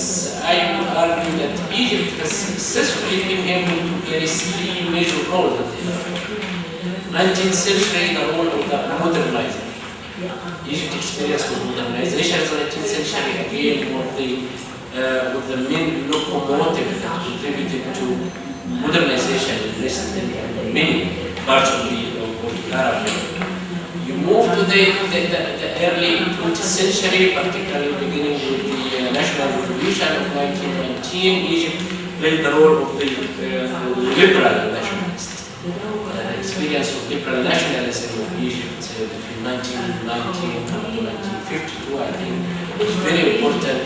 historians, I would argue that Egypt has successfully been able to play three major roles in the Arab world. 19th century, the role of the modernizer. Egypt experienced with modernization in the 19th century again with the main locomotive that contributed to modernization in many parts of the Arab world. You move to the early 20th century, particularly beginning with the National Revolution of 1919, Egypt played the role of the liberal nationalists. The experience of liberal nationalism of Egypt between 1919 and 1952, I think, was very important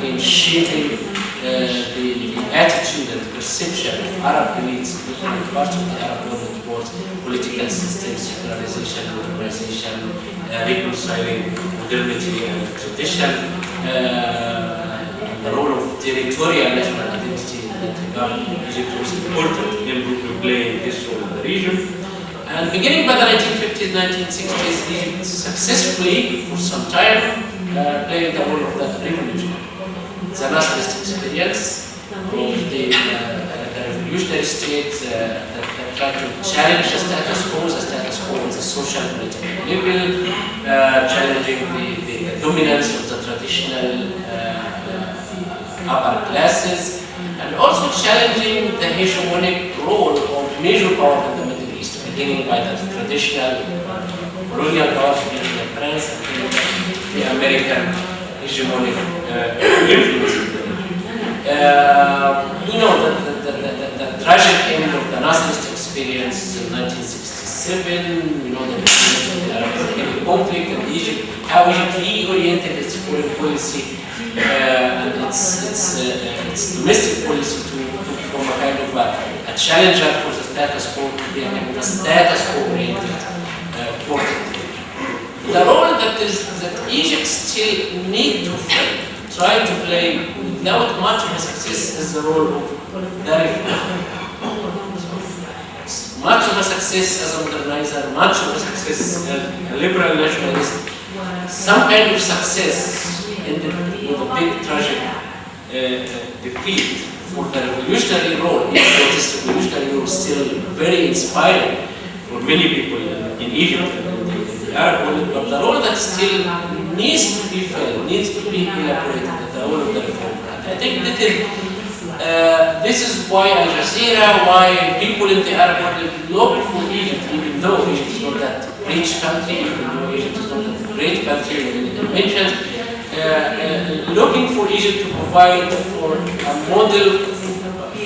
in shaping the attitude and perception of Arab elites in different parts of the Arab world towards political systems, secularization, modernization, reconciling modernity and tradition, the role of territorial national identity in that regard. Egypt was important in playing this role in the region. And beginning by the 1950s, 1960s, Egypt successfully, for some time, played the role of the revolution. The nationalist experience of the revolutionary state that tried to challenge the status quo on the social political level, challenging the dominance of the traditional upper classes, and also challenging the hegemonic role of major power in the Middle East, beginning by the traditional colonial powers of France and the American hegemonic influence. We know that the tragic end of the nationalist experience in 1967, we know that the Arab conflict in Egypt, how Egypt reoriented its foreign policy and its domestic policy from a kind of a challenger for the status quo to be a status quo-oriented force. The role that Egypt still need to try to play without much of a success is the role of the reform. Much of a success as a modernizer, much of a success as a liberal nationalist, some kind of success ended with a big tragic defeat for the revolutionary role. Even though this revolutionary role is still very inspiring for many people in Egypt. But the role that still needs to be felt, needs to be elaborated, the role of the reform. I think that this is why Al Jazeera, why people in the Arab world look for Egypt, even though Egypt is not that rich country, even though Egypt is not that great country in many dimensions, looking for Egypt to provide for a model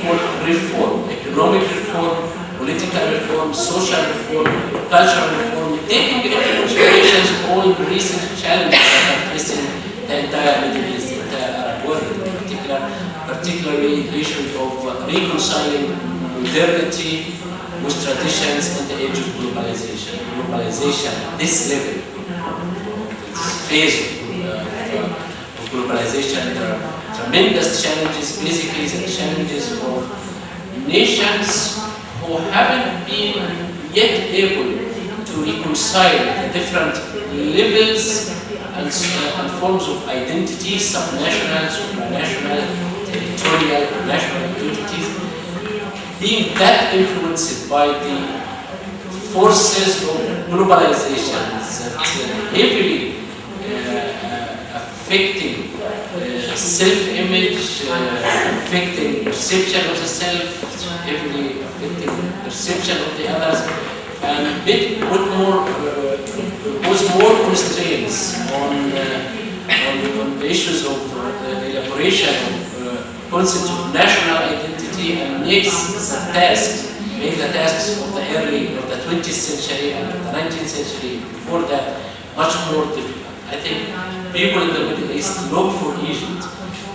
for reform, economic reform, political reform, social reform, cultural reform, taking into consideration all the recent challenges that are facing the entire Middle East, the entire Arab world, particularly the issue of reconciling modernity with traditions in the age of globalization. Globalization at this level, this phase of globalization, there are tremendous challenges, basically the challenges of nations who haven't been yet able to reconcile the different levels and forms of identity, subnational, supranational, territorial, national identities, being that influenced by the forces of globalization that heavily affecting self-image, affecting perception of the self, heavily affecting perception of the others, and put more constraints on the issues of the elaboration of concepts of national identity, and makes the tasks of the early of the 20th century and the 19th century before that much more difficult. I think people in the Middle East look for Egypt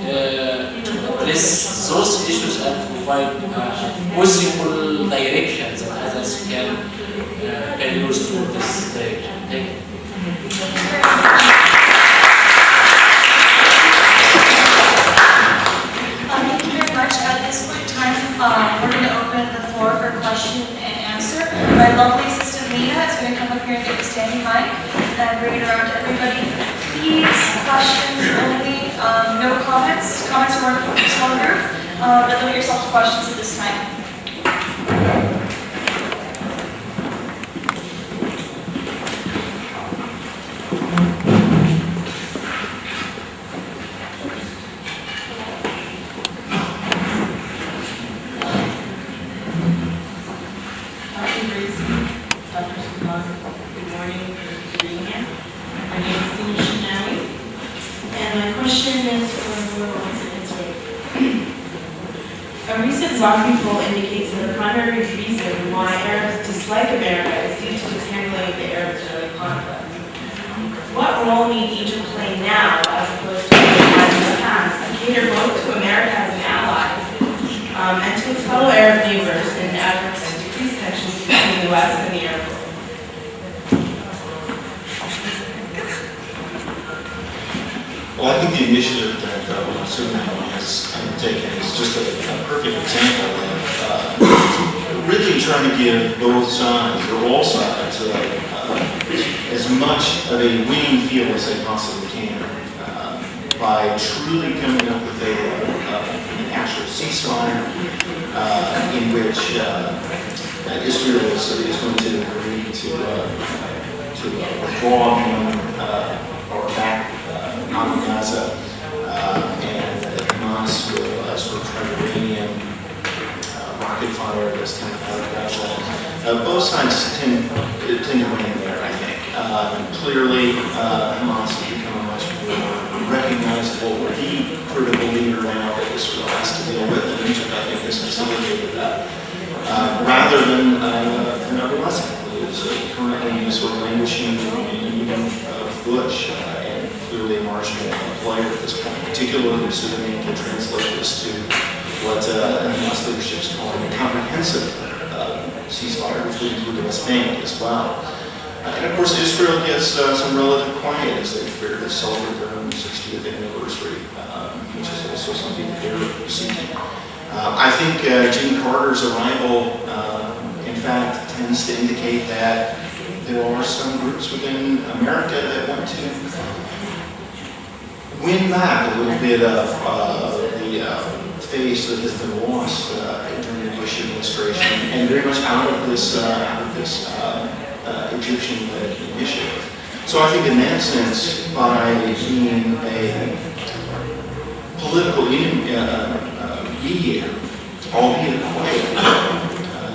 to address those issues and provide possible directions that others can use for this direction. Thank you. Thank you very much. At this point in time, we're going to open the floor for question and answer. My lovely assistant Lena is going to come up here and get the standing mic and bring it around to everybody. Please, questions only. No comments. Comments are working for a small group. But limit yourself to questions at this time. Dr. Bracy, Dr. Soltan, good morning, thank you for being here. My name is Dina Shinawi, and my question is for whoever wants to answer it. A recent Zocchi poll indicates that the primary reason why Arabs dislike America is due to its handling of the Arab-Israeli conflict. What role need Egypt play now, as opposed to what it has in the past, to cater both to America as an ally and to its fellow Arab neighbors in efforts to decrease tensions between the West and the Arab world? Well, I think the initiative that Sudan has undertaken is just a perfect example of really trying to give both sides, or all sides, as much of a winning feel as they possibly can by truly coming up with an actual ceasefire in which Israel is going to agree to withdraw or back out of Gaza, and Hamas will sort of try to rein in rocket fire this kind of out of Gaza. Both sides tend to win there, I think. Clearly, Hamas has become a much more recognizable or the critical leader now that Israel has to deal with, and Egypt, I think, has facilitated that. Rather than adolescent, who is currently sort of languishing in Bush, and clearly a marginal player at this point, particularly if Sudan can translate this to what Hamas leadership is calling a comprehensive ceasefire, which would include the West Bank as well. And of course, Israel gets some relative quiet as they prepare to celebrate their own 60th anniversary, which is also something that they're seeking. I think Jimmy Carter's arrival, in fact, tends to indicate that there are some groups within America that want to win back a little bit of the face that has been lost during the Bush administration, and very much out of this Egyptian initiative. So I think in that sense, by being a political mediator, albeit quiet,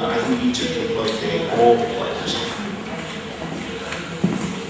I think Egypt can play a role